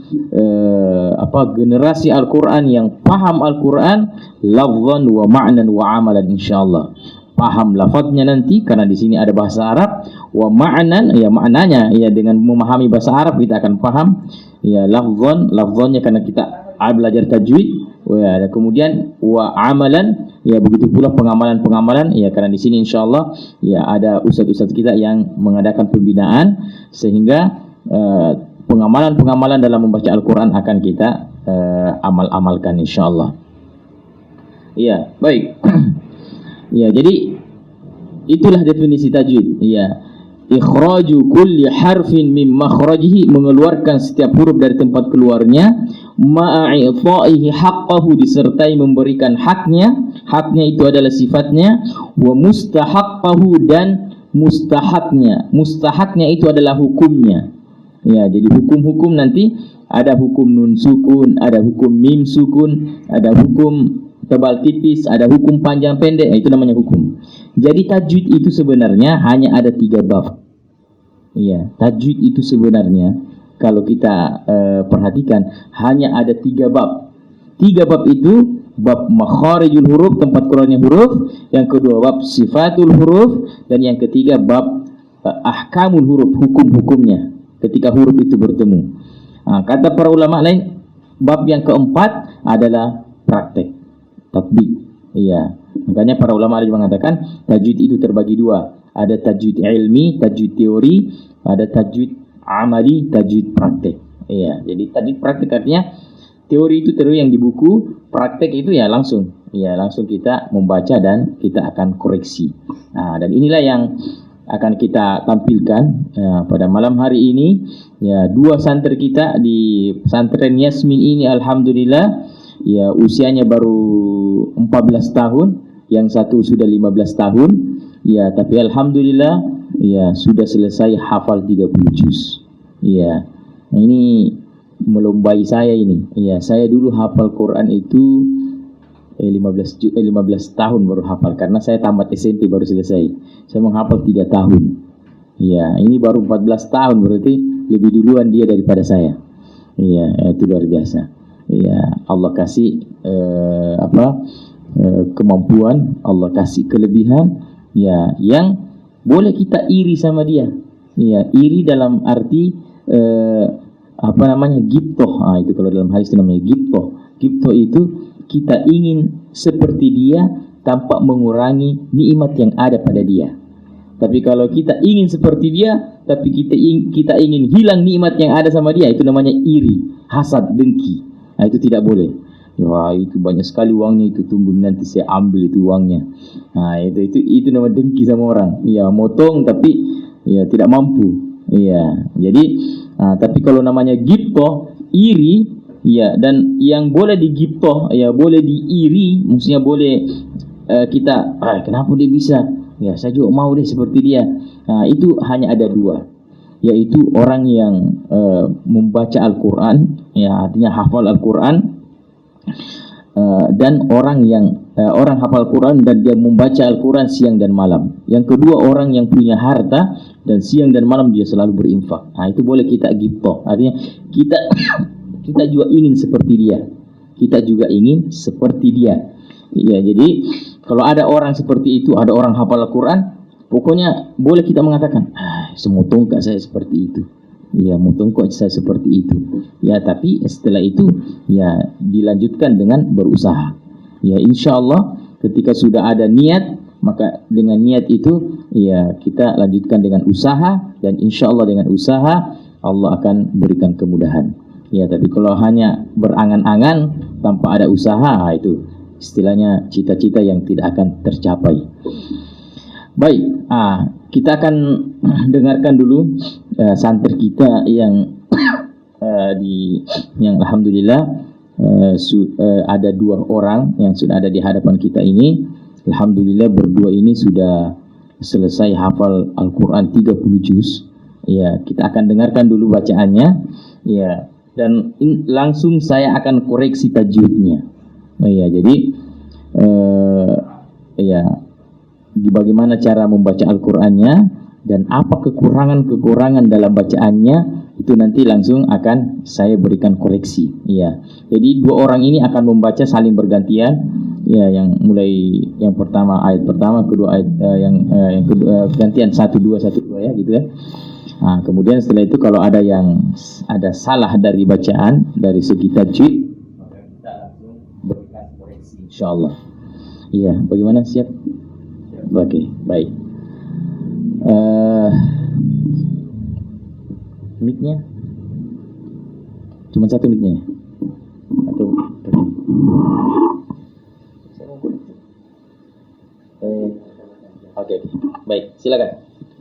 generasi Al-Quran yang paham Al-Quran lafzan wa ma'nan wa amalan insya Allah. Paham lafadznya nanti karena di sini ada bahasa Arab, wa ma'nan, ya maknanya, ya dengan memahami bahasa Arab kita akan paham, ya lafzannya karena kita belajar tajwid, ya, kemudian wa amalan, ya begitu pula pengamalan, ya karena di sini insyaallah ya ada ustaz-ustaz kita yang mengadakan pembinaan sehingga pengamalan dalam membaca Al-Qur'an akan kita amalkan insyaallah. Ya, baik. Ya, jadi itulah definisi tajwid. Ya, ikhraju kulli harfin min makhrajihi, mengeluarkan setiap huruf dari tempat keluarnya, ma'a'ita'ihi haqqahu, disertai memberikan haknya. Haknya itu adalah sifatnya, wa mustahaqqahu, dan mustahaknya. Mustahaknya itu adalah hukumnya. Ya, jadi hukum-hukum nanti ada hukum nun sukun, ada hukum mim sukun, ada hukum tebal tipis, ada hukum panjang pendek, itu namanya hukum. Jadi tajwid itu sebenarnya hanya ada 3 bab. Iya, tajwid itu sebenarnya kalau kita perhatikan hanya ada 3 bab. 3 bab itu bab makharijul huruf, tempat keluarnya huruf, yang kedua bab sifatul huruf, dan yang ketiga bab ahkamul huruf, hukum-hukumnya ketika huruf itu bertemu. Kata para ulama lain, bab yang keempat adalah praktek, tatbik. Iya, makanya para ulama juga mengatakan tajwid itu terbagi 2. Ada tajwid ilmi, tajwid teori, ada tajwid amali, tajwid praktek. Iya, jadi tajwid praktek artinya teori itu teori yang di buku, praktek itu ya langsung kita membaca dan kita akan koreksi. Dan inilah yang akan kita tampilkan pada malam hari ini. Ya, 2 santri kita di pesantren Yasmin ini alhamdulillah ya usianya baru 14 tahun, yang satu sudah 15 tahun. Ya, tapi alhamdulillah ya sudah selesai hafal 30 juz. Ya. Nah, ini melombai saya ini. Ya, saya dulu hafal Quran itu 15 tahun baru hafal, karena saya tamat SMP baru selesai. Saya menghafal 3 tahun. Ya, ini baru 14 tahun, berarti lebih duluan dia daripada saya. Ya, itu luar biasa. Ya, Allah kasih kemampuan, Allah kasih kelebihan, ya, yang boleh kita iri sama dia. Ya, iri dalam arti gibtoh. Itu kalau dalam hadis itu namanya gibtoh. Gibtoh itu kita ingin seperti dia tanpa mengurangi nikmat yang ada pada dia. Tapi kalau kita ingin seperti dia, tapi kita ingin hilang nikmat yang ada sama dia, itu namanya iri, hasad, dengki. Nah, itu tidak boleh. Wah, itu banyak sekali uangnya, itu tunggu nanti saya ambil itu uangnya. Nah, itu namanya dengki sama orang. Ya, motong tapi ya tidak mampu. Iya. Jadi, tapi kalau namanya gibtoh, iri, ya, dan yang boleh digibtoh, ya boleh diiri, maksudnya boleh kita, kenapa dia bisa? Ya, saya juga mau deh seperti dia. Nah, itu hanya ada dua, yaitu orang yang membaca Al-Quran, ya artinya hafal Al-Quran, dan orang yang orang hafal Quran dan dia membaca Al-Quran siang dan malam. Yang kedua, orang yang punya harta dan siang dan malam dia selalu berinfak. Nah, itu boleh kita gibtoh. Artinya kita juga ingin seperti dia. Kita juga ingin seperti dia. Ya, jadi kalau ada orang seperti itu, ada orang hafal Al-Quran, pokoknya boleh kita mengatakan, semutong kok saya seperti itu. Ya, mutong kok saya seperti itu. Ya, tapi setelah itu, ya dilanjutkan dengan berusaha. Ya, insya Allah ketika sudah ada niat, maka dengan niat itu, ya kita lanjutkan dengan usaha, dan insya Allah dengan usaha Allah akan berikan kemudahan. Ya, tapi kalau hanya berangan-angan tanpa ada usaha, itu istilahnya cita-cita yang tidak akan tercapai. Baik, kita akan dengarkan dulu santri kita yang yang alhamdulillah ada 2 orang yang sudah ada di hadapan kita ini. Alhamdulillah berdua ini sudah selesai hafal Al-Quran 30 juz. Ya, kita akan dengarkan dulu bacaannya. Ya, dan langsung saya akan koreksi tajwidnya. Ya, jadi ya bagaimana cara membaca Al-Qur'annya dan apa kekurangan-kekurangan dalam bacaannya, itu nanti langsung akan saya berikan koreksi. Ya. Jadi 2 orang ini akan membaca saling bergantian. Ya, yang pertama ayat pertama, kedua ayat yang kedua gantian 1 2 1 2 ya, gitu ya. Nah, kemudian setelah itu kalau ada yang ada salah dari bacaan dari segi tajwid, maka kita langsung berikan koreksi insyaallah. Iya, bagaimana, siap? Oke, baik. Mic-nya cuma 1 mic-nya atau oke, baik, silakan.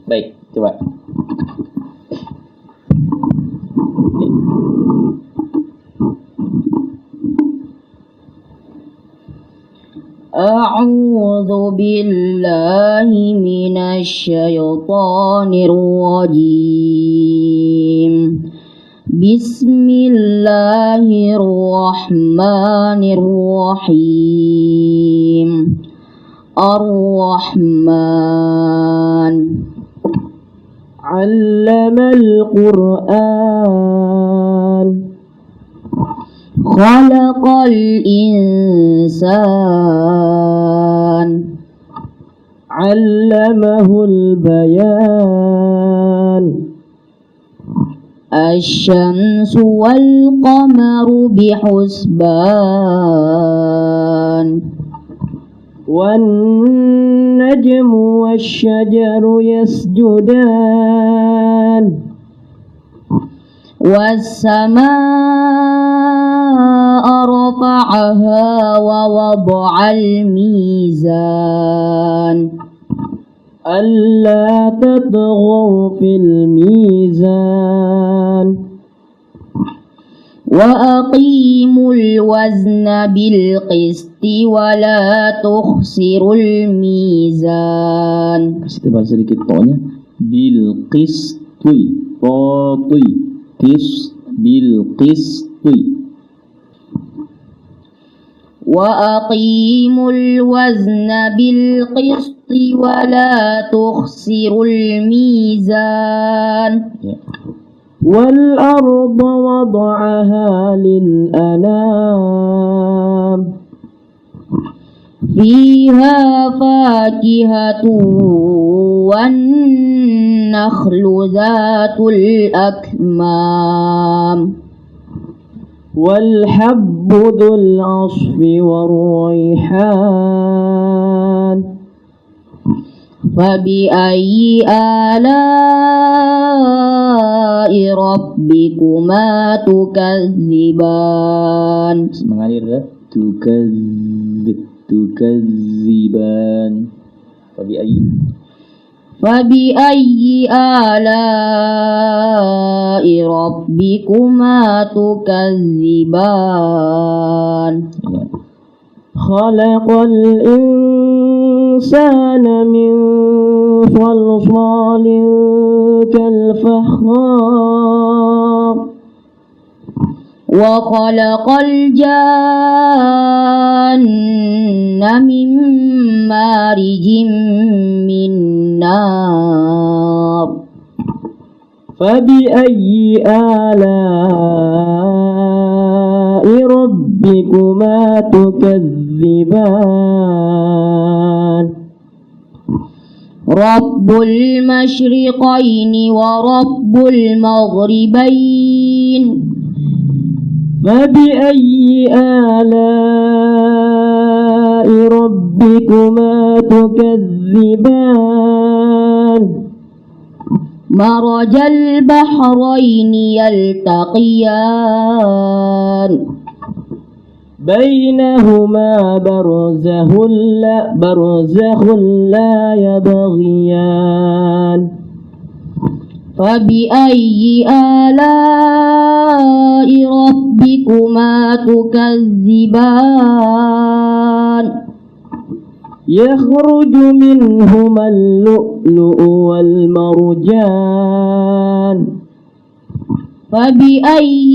Baik, coba. أعوذ بالله من الشيطان الرجيم بسم الله الرحمن الرحيم الرحمن علم القرآن خلق الإنسان علمه البيان الشمس والقمر بحسبان والنجم والشجر يسجدان والسماء رفعها ووضع الميزان ألا تطغوا في الميزان وأقيموا الوزن بالقسط ولا تخسروا الميزان. Kasih tebal sedikit tonya. Bil qisti, qati, qis, bil qisti. وأقيموا الوزن بالقسط ولا تخسروا الميزان. والأرض وضعها للأنام فيها فاكهة والنخل ذات الأكمام والحب ذو العصف والريحان فبأي آلاء ربكما تكذبان. Mengalir ya. Tukadziban. فبأي آلاء ربكما تكذبان. خلق الإنسان من صلصال كالفخار وخلق الجان من مارج من نار فبأي آلاء ربكما تكذبان. رب المشرقين ورب المغربين فبأي آلاء ربكما تكذبان. مرج البحرين يلتقيان بينهما برزخ لا يبغيان. فبأي آلاء ربكما تكذبان. يخرج منهما اللؤلؤ والمرجان. فبأي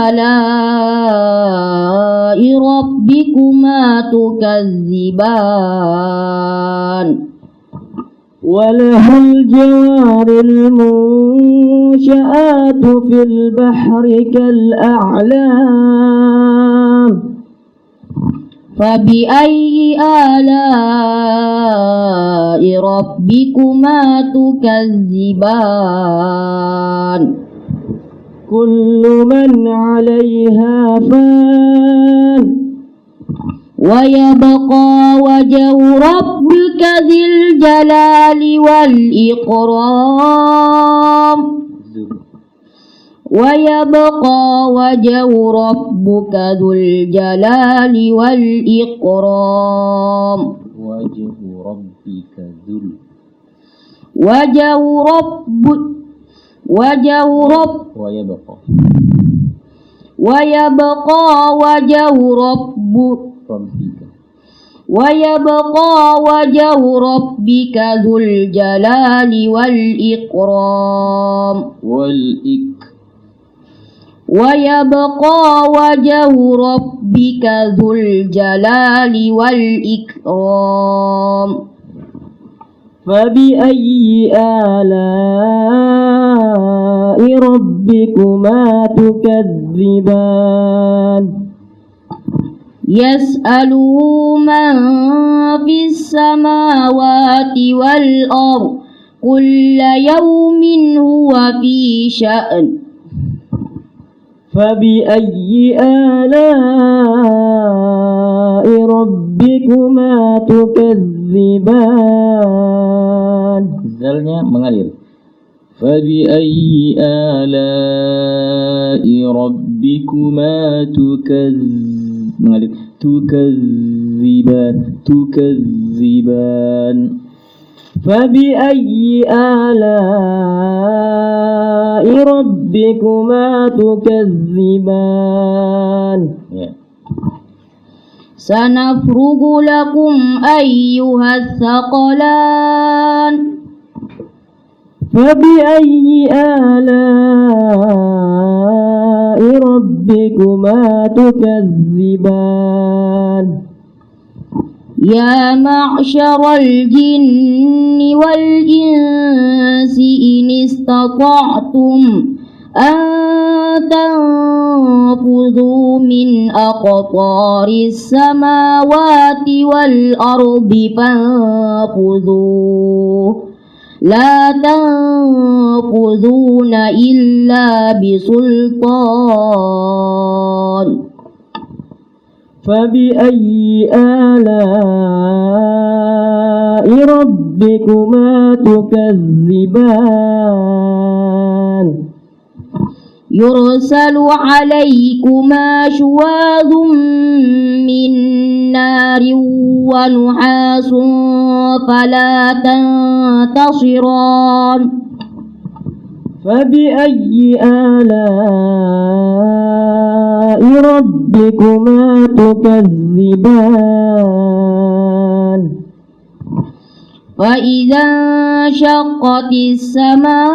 آلاء ربكما تكذبان. وله الجوار المنشآت في البحر كالأعلام. فبأي آلاء ربكما تكذبان. كل من عليها فان ويبقى وجه ربك ذي الجلال والإكرام. ويبقى وجه ربك ذو الجلال والإكرام. وجه ربك ذو ويبقى وجه ربك ذو الجلال والإكرام. ويبقى وجه ربك ذو الجلال والإكرام. فبأي آلاء ربكما تكذبان. يسأله من في السماوات والأرض كل يوم هو في شأن. فبأي آلاء ربكما تكذبان. Zalnya mengalir. فبأي آلاء ربكما تكذبان. فبأي آلاء ربكما تكذبان Ya. سنفرغ لكم أيها الثقلان فبأي آلاء ربكما تكذبان يا معشر الجن والإنس إن استطعتم أن تنفذوا من أقطار السماوات والأرض فانفذوا لا تنفذون إلا بسلطان فبأي آلاء ربكما تكذبان يرسل عليكما شواظ من نار ونحاس فلا تنتصران فبأي آلاء ربكما تكذبان فإذا انشقت السماء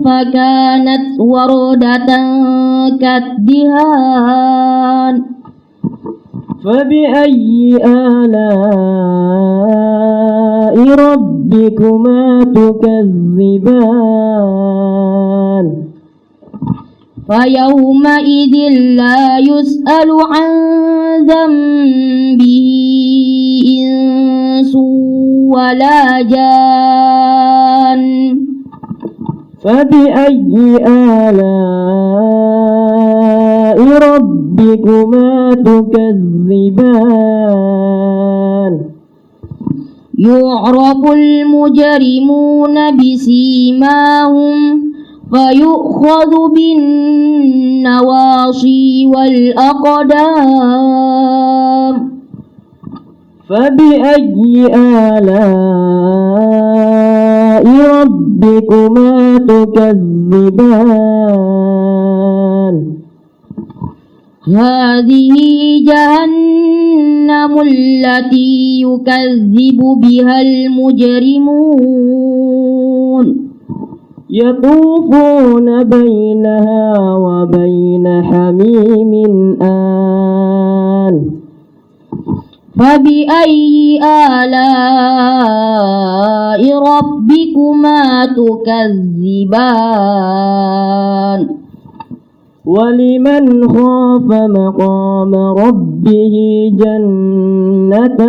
فكانت وردة كالدهان فبأي آلاء ربكما تكذبان فيومئذ لا يسأل عن ذنبه إنس ولا جان فبأي آلاء ربكما تكذبان يعرف المجرمون بسيماهم فيؤخذ بالنواصي والأقدام فبأي آلاء ربكما تكذبان هذه جهنم التي يكذب بها المجرمون يطوفون بينها وبين حميم آن فبأي آلاء ربكما تكذبان ولمن خاف مقام ربه جنتان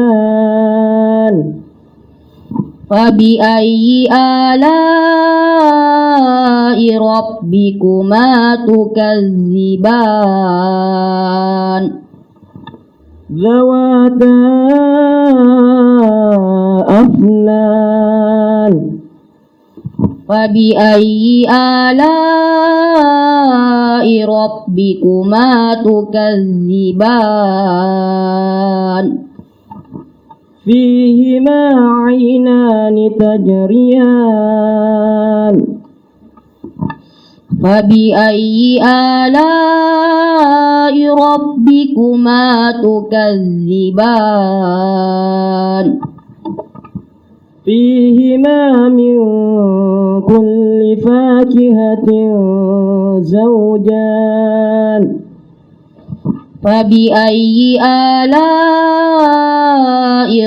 فبأي آلاء ربكما تكذبان ذواتا أفنان فبأي آلاء ربكما تكذبان فيهما عينان تجريان فبأي آلاء ربكما تكذبان فيهما من كل فاكهة زوجان فبأي آلاء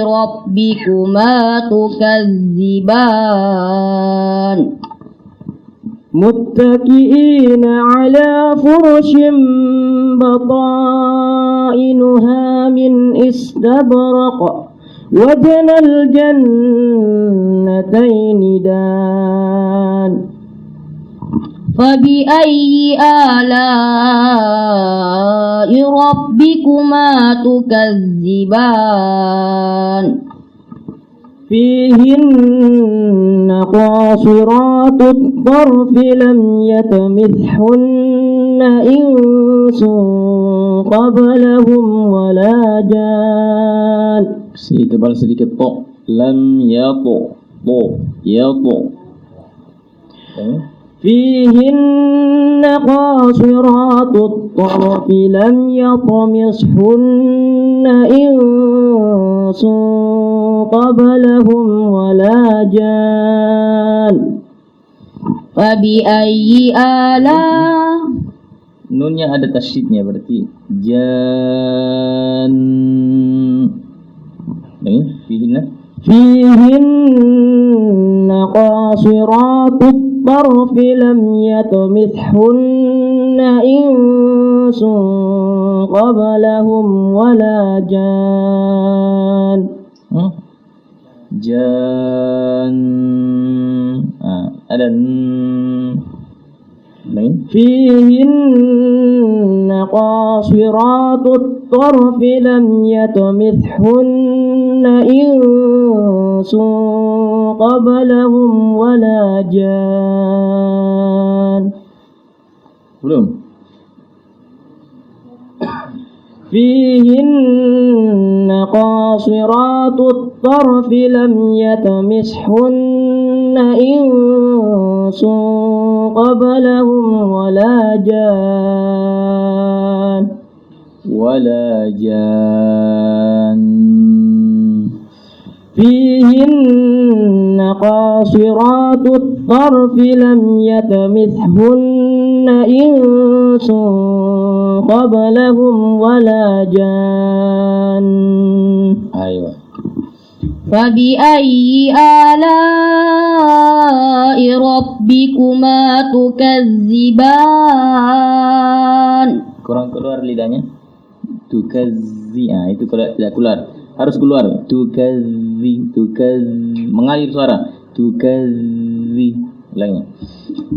ربكما تكذبان متكئين على فرش بطائنها من استبرق وجنى الجنتين دان فبأي آلاء ربكما تكذبان فيهن قاصرات الطرف لم يتمثهن إنس قبلهم ولا جان. Sini tebal sedikit tok. lam yatu yatu. فيهن قاصرات الطرف لم يطمثهن إنس قبلهم ولا جان فبأي آلاء Nunnya ada tasydidnya berarti jan. Ini fihinna فيهن قاصرات الطرف لم يطمثهن إنس قبلهم ولا جان jan. Ada lain فيهن قاصرات الطرف لم يطمثهن إنس قبلهم ولا جان belum. فيهن قاصرات الطرف لم يطمثهن إنس قبلهم ولا جان wala jan. فيهن قاصرات الطرف لم يطمثهن إنس قبلهم ولا جان Ayo. فبأي آلاء ربكما تكذبان Kurang keluar lidahnya. Tukazzi. Itu kalau tidak keluar harus keluar. Tukazzi mengalir suara. Tukazzi. Ulangnya.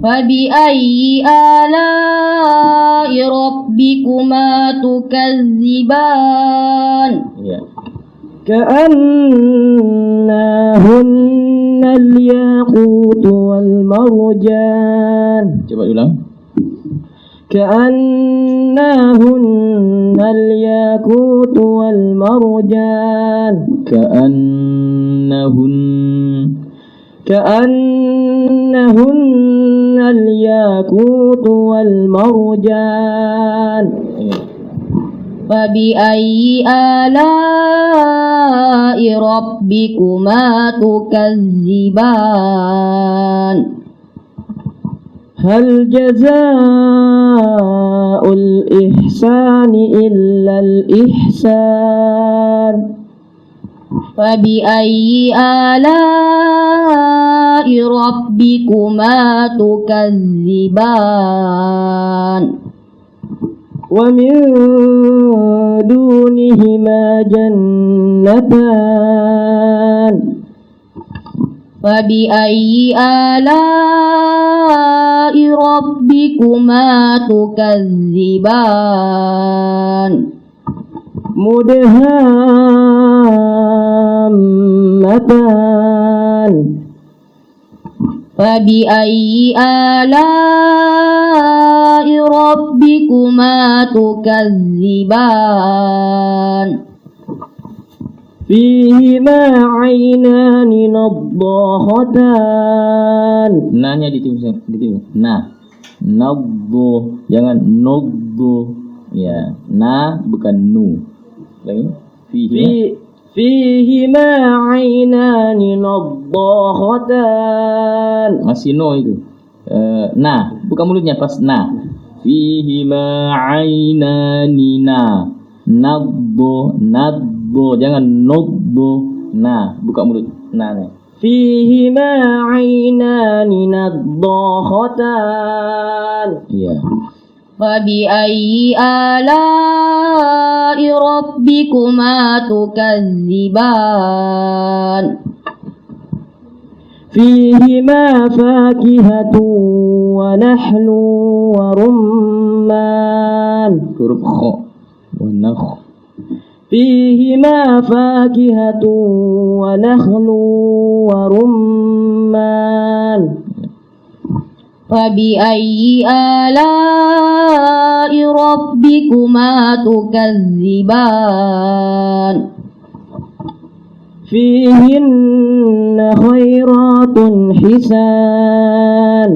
فبأي آلاء ربكما تكذبان Ya. كأنهن الياقوت والمرجان Coba ulang. كأنهن الياقوت والمرجان كأنهن الياقوت والمرجان فبأي آلاء ربكما تكذبان هل جزاء الإحسان إلا الإحسان فبأي آلاء ربكما تكذبان ومن دونهما جنتان فبأي آلاء ربكما تكذبان مدهامتان فبأي آلاء ربكما تكذبان فيهما عينان نضاختان Nanya ditimbul. Nah. Naddu, jangan nuddu. Ya, na bukan nu. Lagi. فيهما عينان نضاختان Masih no itu. Nah, buka mulutnya pas na. Fihima ainani na. Naddu, jangan nuddu. Nah, buka mulut. Nah, nih. فيهما عينان نضاختان Iya. فبأي آلاء ربكما تكذبان فيهما فاكهة ونحل ورمان Huruf kho. Wanakh. فيهما فاكهة ونخل ورمان فبأي آلاء ربكما تكذبان فيهن خيرات حسان